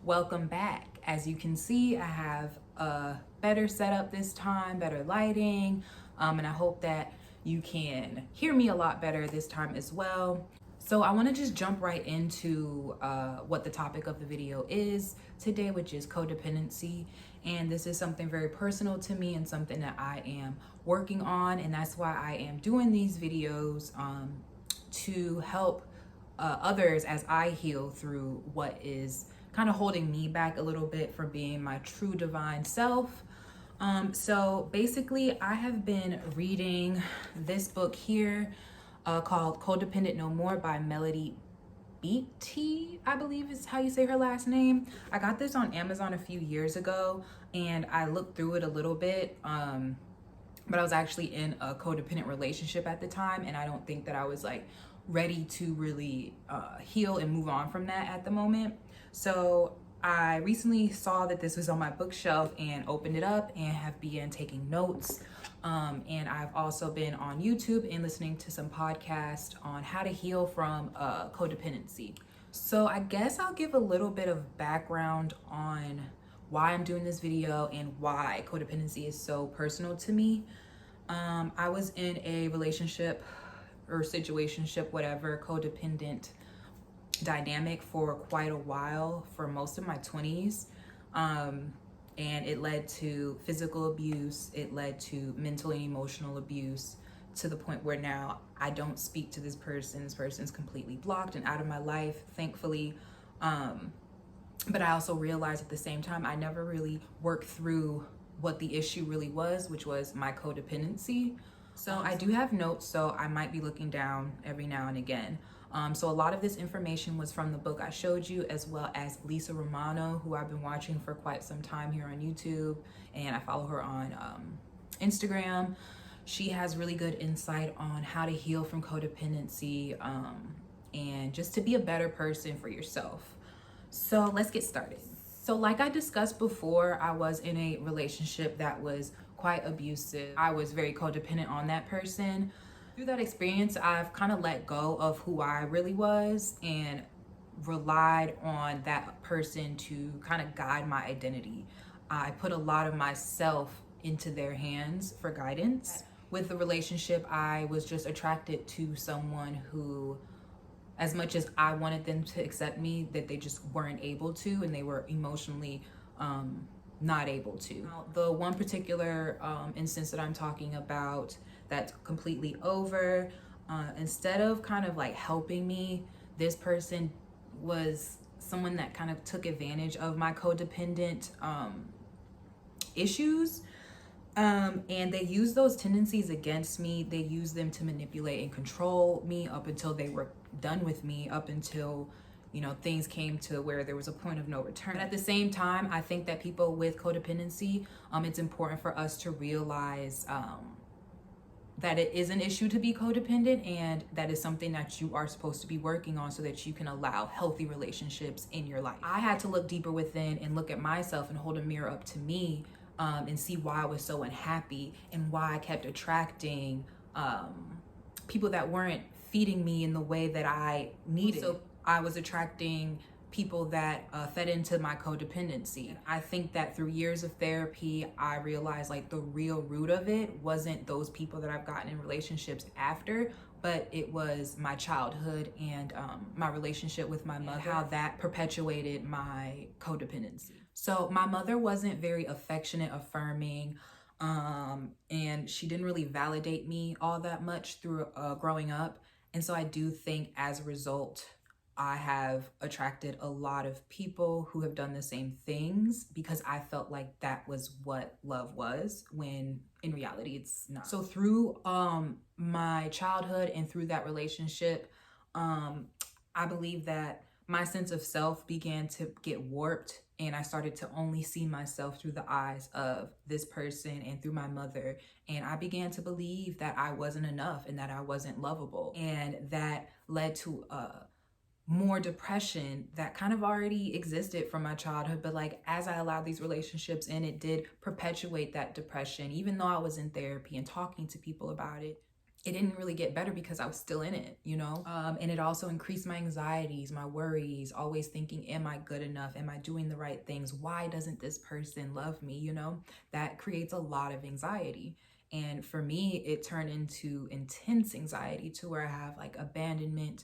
Welcome back. As you can see, I have a better setup this time, better lighting, and I hope that you can hear me a lot better this time as well. So I want to just jump right into what the topic of the video is today, which is codependency. And this is something very personal to me and something that I am working on, and that's why I am doing these videos to help others as I heal through what is kind of holding me back a little bit from being my true divine self. So basically, I have been reading this book here called Codependent No More by Melody Beattie, I believe is how you say her last name. I got this on Amazon a few years ago and I looked through it a little bit. But I was actually in a codependent relationship at the time, and I don't think that I was like ready to really heal and move on from that at the moment. So I recently saw that this was on my bookshelf and opened it up and have begun taking notes. And I've also been on YouTube and listening to some podcasts on how to heal from codependency. So I guess I'll give a little bit of background on why I'm doing this video and why codependency is so personal to me. I was in a relationship or situationship, whatever, codependent dynamic for quite a while, for most of my 20s. And it led to physical abuse. It led to mental and emotional abuse, to the point where now I don't speak to this person. This person's completely blocked and out of my life, thankfully. But I also realized at the same time, I never really worked through what the issue really was, which was my codependency. So I do have notes, so I might be looking down every now and again. So a lot of this information was from the book I showed you, as well as Lisa Romano, who I've been watching for quite some time here on YouTube, and I follow her on Instagram. She has really good insight on how to heal from codependency and just to be a better person for yourself. So let's get started. So like I discussed before, I was in a relationship that was quite abusive. I was very codependent on that person. Through that experience, I've kind of let go of who I really was and relied on that person to kind of guide my identity. I put a lot of myself into their hands for guidance. With the relationship, I was just attracted to someone who, as much as I wanted them to accept me, that they just weren't able to, and they were emotionally not able to. Now, the one particular instance that I'm talking about that's completely over, instead of kind of like helping me, this person was someone that kind of took advantage of my codependent issues. And they used those tendencies against me. They used them to manipulate and control me up until they were done with me, up until, you know, things came to where there was a point of no return. But at the same time, I think that people with codependency, it's important for us to realize that it is an issue to be codependent, and that is something that you are supposed to be working on so that you can allow healthy relationships in your life. I had to look deeper within and look at myself and hold a mirror up to me and see why I was so unhappy and why I kept attracting people that weren't feeding me in the way that I needed. So I was attracting people that fed into my codependency. I think that through years of therapy, I realized like the real root of it wasn't those people that I've gotten in relationships after, but it was my childhood and my relationship with my mother, how that perpetuated my codependency. So my mother wasn't very affectionate, affirming, and she didn't really validate me all that much through growing up. And so I do think as a result, I have attracted a lot of people who have done the same things, because I felt like that was what love was, when in reality it's not. So through my childhood and through that relationship, I believe that my sense of self began to get warped, and I started to only see myself through the eyes of this person and through my mother. And I began to believe that I wasn't enough and that I wasn't lovable. And that led to more depression that kind of already existed from my childhood. But like, as I allowed these relationships in, it did perpetuate that depression. Even though I was in therapy and talking to people about it, it didn't really get better because I was still in it, you know? And it also increased my anxieties, my worries, always thinking, am I good enough? Am I doing the right things? Why doesn't this person love me? You know, that creates a lot of anxiety. And for me, it turned into intense anxiety to where I have like abandonment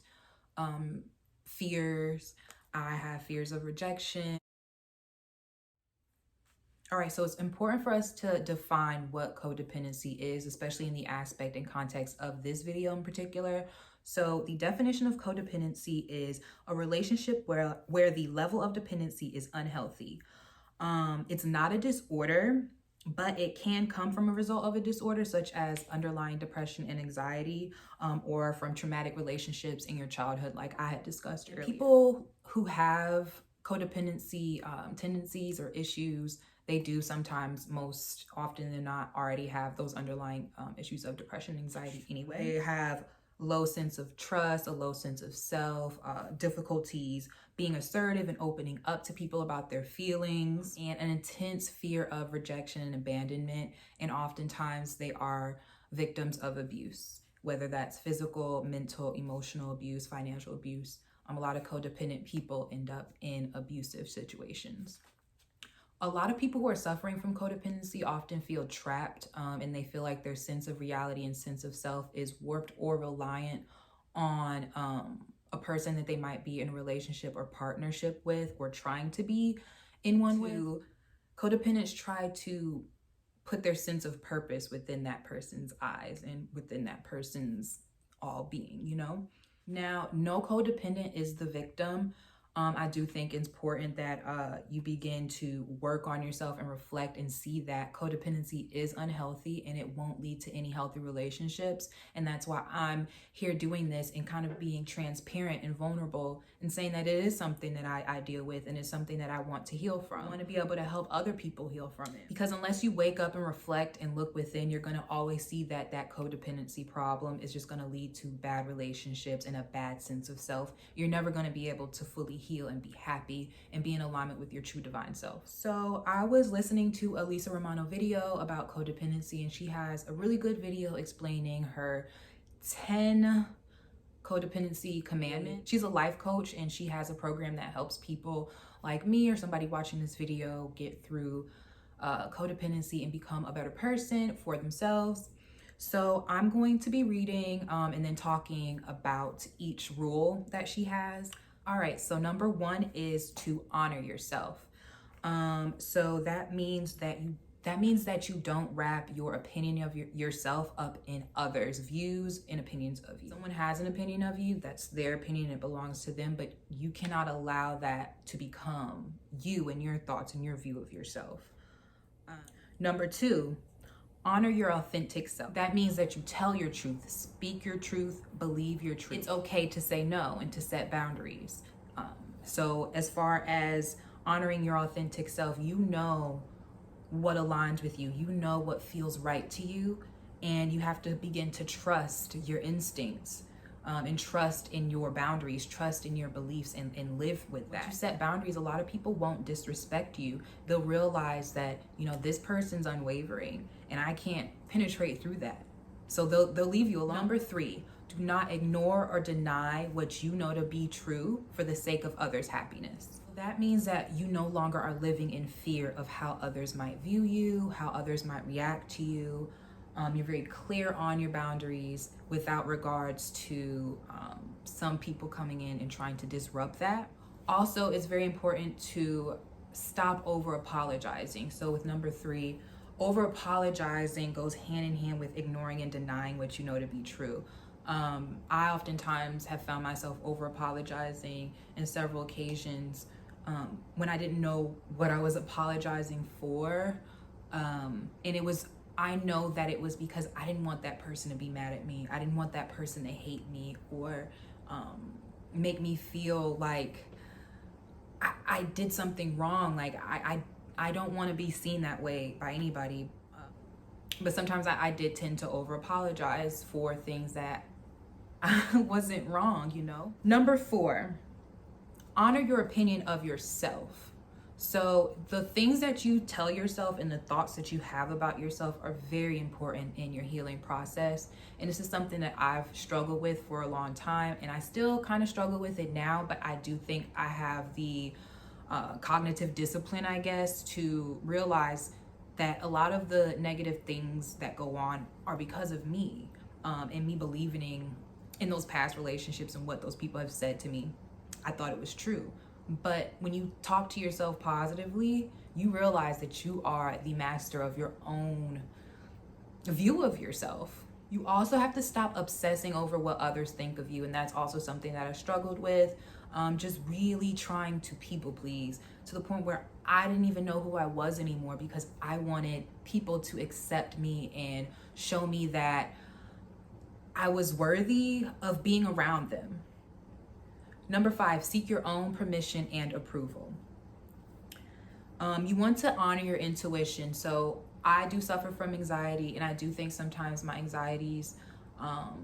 fears. I have fears of rejection. All right, so it's important for us to define what codependency is, especially in the aspect and context of this video in particular. So the definition of codependency is a relationship where the level of dependency is unhealthy. It's not a disorder, but it can come from a result of a disorder such as underlying depression and anxiety, or from traumatic relationships in your childhood, like I had discussed earlier. People who have codependency tendencies or issues, they do sometimes, most often than not, already have those underlying issues of depression and anxiety anyway. They have low sense of trust, a low sense of self, difficulties being assertive and opening up to people about their feelings, and an intense fear of rejection and abandonment. And oftentimes they are victims of abuse, whether that's physical, mental, emotional abuse, financial abuse. A lot of codependent people end up in abusive situations. A lot of people who are suffering from codependency often feel trapped, and they feel like their sense of reality and sense of self is warped or reliant on a person that they might be in a relationship or partnership with, or trying to be in one with. Codependents try to put their sense of purpose within that person's eyes and within that person's all being, you know? Now, no codependent is the victim. I do think it's important that you begin to work on yourself and reflect and see that codependency is unhealthy and it won't lead to any healthy relationships. And that's why I'm here doing this and kind of being transparent and vulnerable and saying that it is something that I deal with and it's something that I want to heal from. I want to be able to help other people heal from it. Because unless you wake up and reflect and look within, you're going to always see that that codependency problem is just going to lead to bad relationships and a bad sense of self. You're never going to be able to fully heal and be happy and be in alignment with your true divine self. So I was listening to a Lisa Romano video about codependency, and she has a really good video explaining her 10 codependency commandments. She's a life coach and she has a program that helps people like me or somebody watching this video get through codependency and become a better person for themselves. So I'm going to be reading and then talking about each rule that she has. All right, so number 1 is to honor yourself. So that means that you don't wrap your opinion of yourself up in others' views and opinions of you. Someone has an opinion of you, that's their opinion, it belongs to them, but you cannot allow that to become you and your thoughts and your view of yourself. Number 2, honor your authentic self. That means that you tell your truth, speak your truth, believe your truth. It's okay to say no and to set boundaries. So as far as honoring your authentic self, you know what aligns with you. You know what feels right to you, and you have to begin to trust your instincts and trust in your boundaries, trust in your beliefs, and live with that. When you set boundaries, a lot of people won't disrespect you. They'll realize that, you know, this person's unwavering and I can't penetrate through that. So they'll leave you alone. Number 3, do not ignore or deny what you know to be true for the sake of others' happiness. That means that you no longer are living in fear of how others might view you, how others might react to you. You're very clear on your boundaries without regards to some people coming in and trying to disrupt that. Also, it's very important to stop over apologizing. So with number 3, over apologizing goes hand in hand with ignoring and denying what you know to be true. I oftentimes have found myself over apologizing in several occasions when I didn't know what I was apologizing for. And I know that it was because I didn't want that person to be mad at me. I didn't want that person to hate me or make me feel like I did something wrong. Like I don't want to be seen that way by anybody. But sometimes I did tend to over apologize for things that wasn't wrong, you know. Number 4, honor your opinion of yourself. So the things that you tell yourself and the thoughts that you have about yourself are very important in your healing process. And this is something that I've struggled with for a long time, and I still kind of struggle with it now, but I do think I have the cognitive discipline, I guess, to realize that a lot of the negative things that go on are because of me, and me believing in those past relationships and what those people have said to me. I thought it was true. But when you talk to yourself positively, you realize that you are the master of your own view of yourself. You also have to stop obsessing over what others think of you. And that's also something that I struggled with. Just really trying to people please to the point where I didn't even know who I was anymore, because I wanted people to accept me and show me that I was worthy of being around them. Number 5, seek your own permission and approval. You want to honor your intuition. So I do suffer from anxiety, and I do think sometimes my anxieties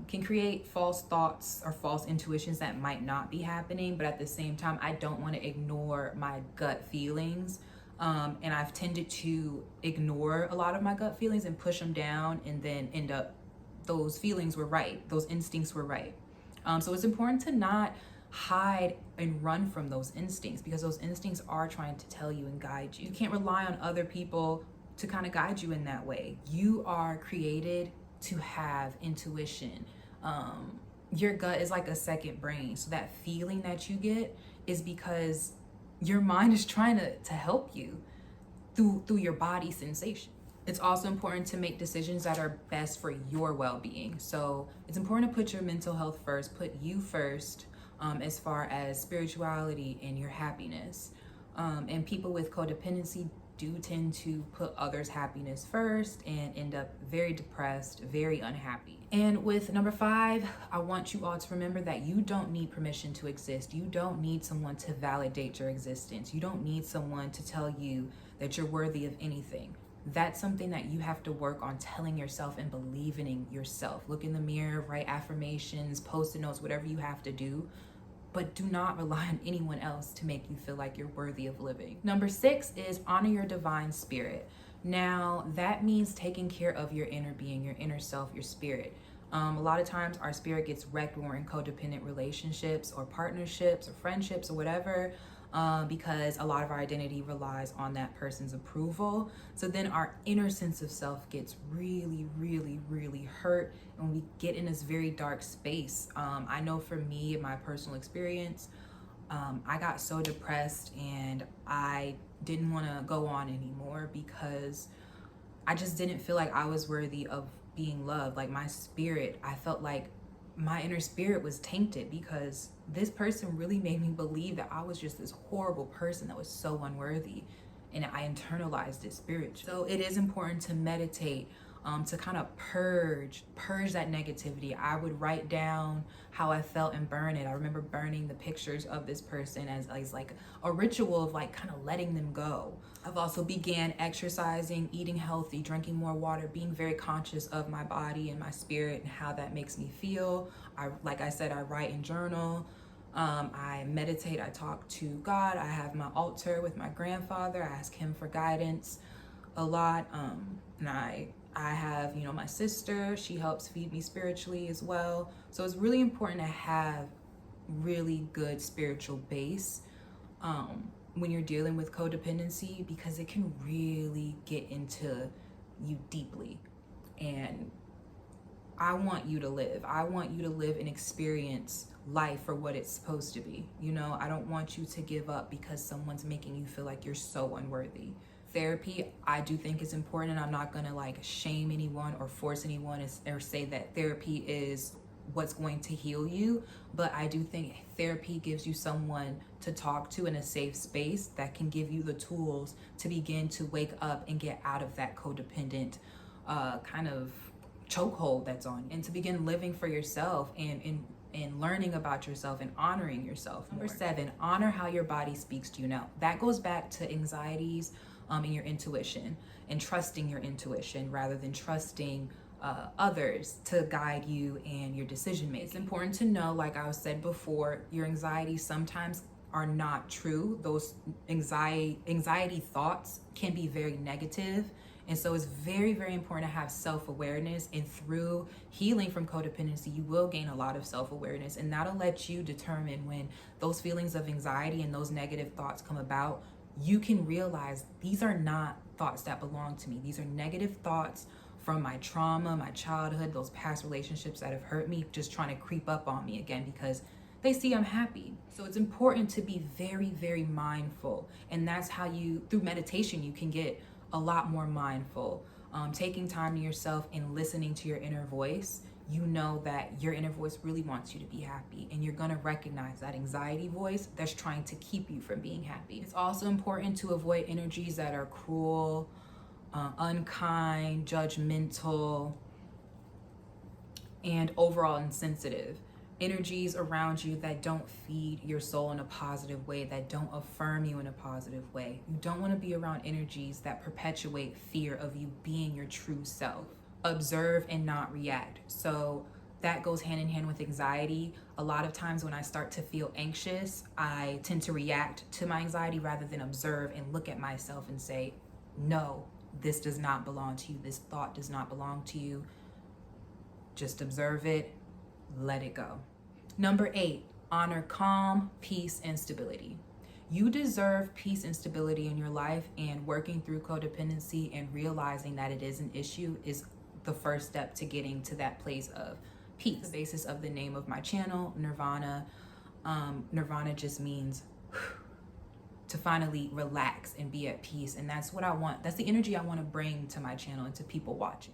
can create false thoughts or false intuitions that might not be happening. But at the same time, I don't want to ignore my gut feelings. And I've tended to ignore a lot of my gut feelings and push them down, and then end up, those feelings were right. Those instincts were right. So it's important to not hide and run from those instincts, because those instincts are trying to tell you and guide you. You can't rely on other people to kind of guide you in that way. You are created to have intuition. Your gut is like a second brain. So that feeling that you get is because your mind is trying to help you through your body sensation. It's also important to make decisions that are best for your well-being. So it's important to put your mental health first, put you first, as far as spirituality and your happiness. And people with codependency do tend to put others' happiness first and end up very depressed, very unhappy. And with number 5, I want you all to remember that you don't need permission to exist. You don't need someone to validate your existence. You don't need someone to tell you that you're worthy of anything. That's something that you have to work on telling yourself and believing in yourself. Look in the mirror, write affirmations, post-it notes, whatever you have to do. But do not rely on anyone else to make you feel like you're worthy of living. Number 6 is honor your divine spirit. Now, that means taking care of your inner being, your inner self, your spirit. A lot of times our spirit gets wrecked when we're in codependent relationships or partnerships or friendships or whatever, because a lot of our identity relies on that person's approval. So then our inner sense of self gets really, really, really hurt, and we get in this very dark space. I know for me, in my personal experience, I got so depressed and I didn't want to go on anymore, because I just didn't feel like I was worthy of being loved. Like my spirit, I felt like my inner spirit was tainted, because this person really made me believe that I was just this horrible person that was so unworthy, and I internalized it spiritually. So it is important to meditate, to kind of purge that negativity. I would write down how I felt and burn it. I remember burning the pictures of this person as like a ritual of like kind of letting them go. I've also began exercising, eating healthy, drinking more water, being very conscious of my body and my spirit and how that makes me feel. Like I said, I write and journal. I meditate, I talk to God. I have my altar with my grandfather. I ask him for guidance a lot. And I have, my sister, she helps feed me spiritually as well. So it's really important to have really good spiritual base when you're dealing with codependency, because it can really get into you deeply. And I want you to live. I want you to live and experience life for what it's supposed to be. I don't want you to give up because someone's making you feel like you're so unworthy. Therapy, I do think is important, and I'm not gonna shame anyone or force anyone or say that therapy is what's going to heal you, but I do think therapy gives you someone to talk to in a safe space that can give you the tools to begin to wake up and get out of that codependent kind of chokehold that's on you, and to begin living for yourself and learning about yourself and honoring yourself. Number 7, honor how your body speaks to you. Now, that goes back to anxieties and your intuition, and trusting your intuition rather than trusting others to guide you and your decision making. It's important to know, like I said before, your anxiety sometimes are not true. Those anxiety thoughts can be very negative. And so it's very, very important to have self-awareness. And through healing from codependency, you will gain a lot of self-awareness. And that'll let you determine when those feelings of anxiety and those negative thoughts come about. You can realize these are not thoughts that belong to me. These are negative thoughts from my trauma, my childhood, those past relationships that have hurt me, just trying to creep up on me again because they see I'm happy. So it's important to be very, very mindful. And that's how through meditation, you can get a lot more mindful. Taking time to yourself and listening to your inner voice, you know that your inner voice really wants you to be happy, and you're gonna recognize that anxiety voice that's trying to keep you from being happy. It's also important to avoid energies that are cruel, unkind, judgmental, and overall insensitive. Energies around you that don't feed your soul in a positive way, that don't affirm you in a positive way. You don't want to be around energies that perpetuate fear of you being your true self. Observe and not react. So that goes hand in hand with anxiety. A lot of times when I start to feel anxious, I tend to react to my anxiety rather than observe and look at myself and say, no, this does not belong to you. This thought does not belong to you. Just observe it, let it go. Number 8, honor calm, peace, and stability. You deserve peace and stability in your life, and working through codependency and realizing that it is an issue is the first step to getting to that place of peace. The basis of the name of my channel, Nirvana. Nirvana just means to finally relax and be at peace. And that's what I want. That's the energy I want to bring to my channel and to people watching.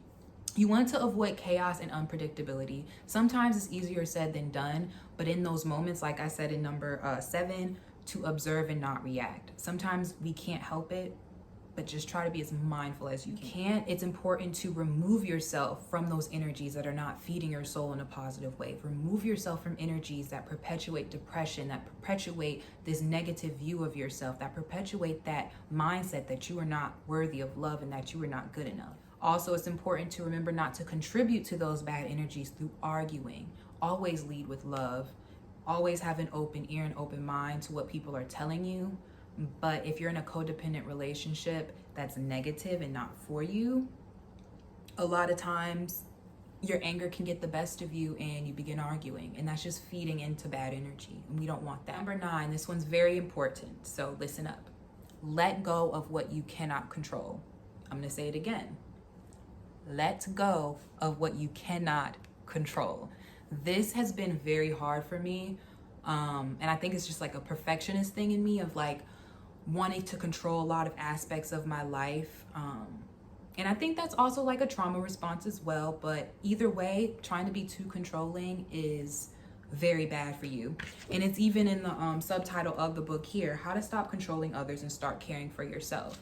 You want to avoid chaos and unpredictability. Sometimes it's easier said than done, but in those moments, like I said in number 7, to observe and not react. Sometimes we can't help it, but just try to be as mindful as you can. It's important to remove yourself from those energies that are not feeding your soul in a positive way. Remove yourself from energies that perpetuate depression, that perpetuate this negative view of yourself, that perpetuate that mindset that you are not worthy of love and that you are not good enough. Also, it's important to remember not to contribute to those bad energies through arguing. Always lead with love. Always have an open ear and open mind to what people are telling you. But if you're in a codependent relationship that's negative and not for you, a lot of times your anger can get the best of you and you begin arguing, and that's just feeding into bad energy, and we don't want that. Number 9, this one's very important, so listen up. Let go of what you cannot control. I'm gonna say it again. Let go of what you cannot control. This has been very hard for me. And I think it's just like a perfectionist thing in me of like wanting to control a lot of aspects of my life. And I think that's also like a trauma response as well. But either way, trying to be too controlling is very bad for you. And it's even in the subtitle of the book here, How to Stop Controlling Others and Start Caring for Yourself.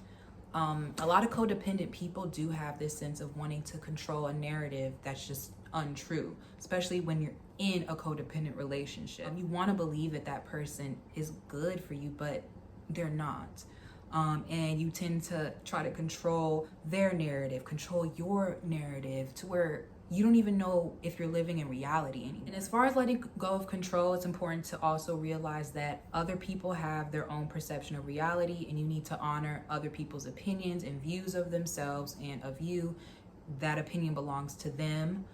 A lot of codependent people do have this sense of wanting to control a narrative that's just untrue, especially when you're in a codependent relationship. You want to believe that that person is good for you, but they're not. And you tend to try to control their narrative, control your narrative to where you don't even know if you're living in reality anymore. And as far as letting go of control, it's important to also realize that other people have their own perception of reality, and you need to honor other people's opinions and views of themselves and of you. That opinion belongs to them.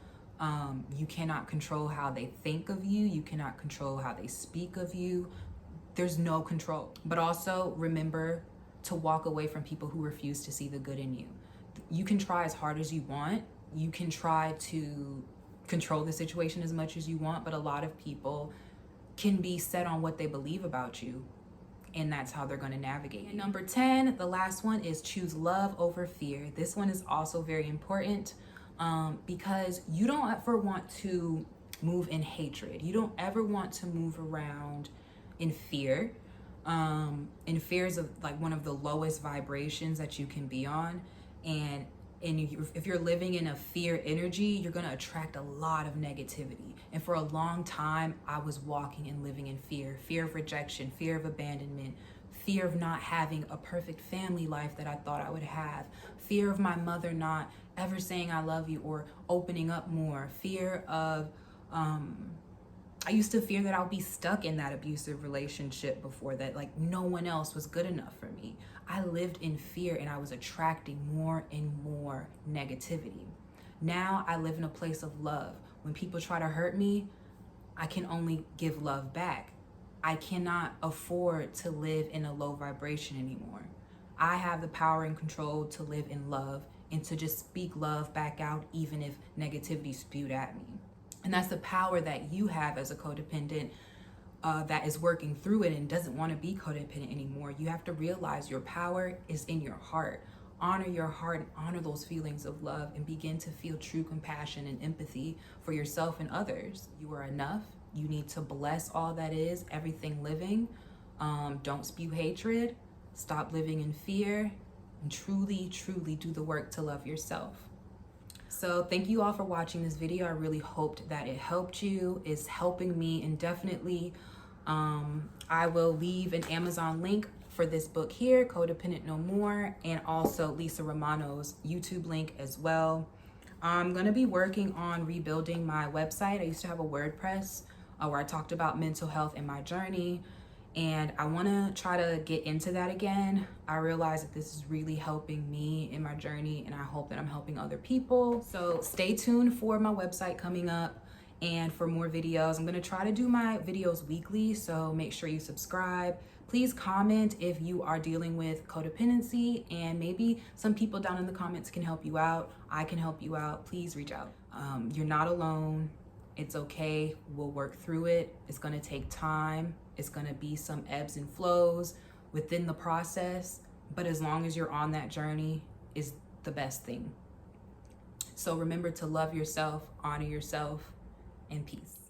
You cannot control how they think of you. You cannot control how they speak of you. There's no control. But also remember to walk away from people who refuse to see the good in you. You can try as hard as you want. You can try to control the situation as much as you want, but a lot of people can be set on what they believe about you, and that's how they're going to navigate. And number 10, the last one, is choose love over fear. This one is also very important because you don't ever want to move in hatred. You don't ever want to move around in fear. And fear is like one of the lowest vibrations that you can be on. And if you're living in a fear energy, you're going to attract a lot of negativity. And for a long time, I was walking and living in fear of rejection, fear of abandonment, fear of not having a perfect family life that I thought I would have, fear of my mother not ever saying I love you or opening up more, fear of I used to fear that I would be stuck in that abusive relationship before that, like no one else was good enough for me. I lived in fear and I was attracting more and more negativity. Now I live in a place of love. When people try to hurt me, I can only give love back. I cannot afford to live in a low vibration anymore. I have the power and control to live in love and to just speak love back out, even if negativity spewed at me. And that's the power that you have as a codependent that is working through it and doesn't want to be codependent anymore. You have to realize your power is in your heart. Honor your heart and honor those feelings of love and begin to feel true compassion and empathy for yourself and others. You are enough. You need to bless all that is, everything living. Don't spew hatred. Stop living in fear and truly, truly do the work to love yourself. So thank you all for watching this video. I really hoped that it helped you. It's helping me, and definitely I will leave an Amazon link for this book here, Codependent No More, and also Lisa Romano's YouTube link as well. I'm gonna be working on rebuilding my website. I used to have a WordPress where I talked about mental health and my journey, and I wanna try to get into that again. I realize that this is really helping me in my journey, and I hope that I'm helping other people. So stay tuned for my website coming up and for more videos. I'm gonna try to do my videos weekly, so make sure you subscribe. Please comment if you are dealing with codependency, and maybe some people down in the comments can help you out. I can help you out. Please reach out. You're not alone. It's okay. We'll work through it. It's gonna take time. It's gonna be some ebbs and flows within the process, but as long as you're on that journey is the best thing. So remember to love yourself, honor yourself, and peace.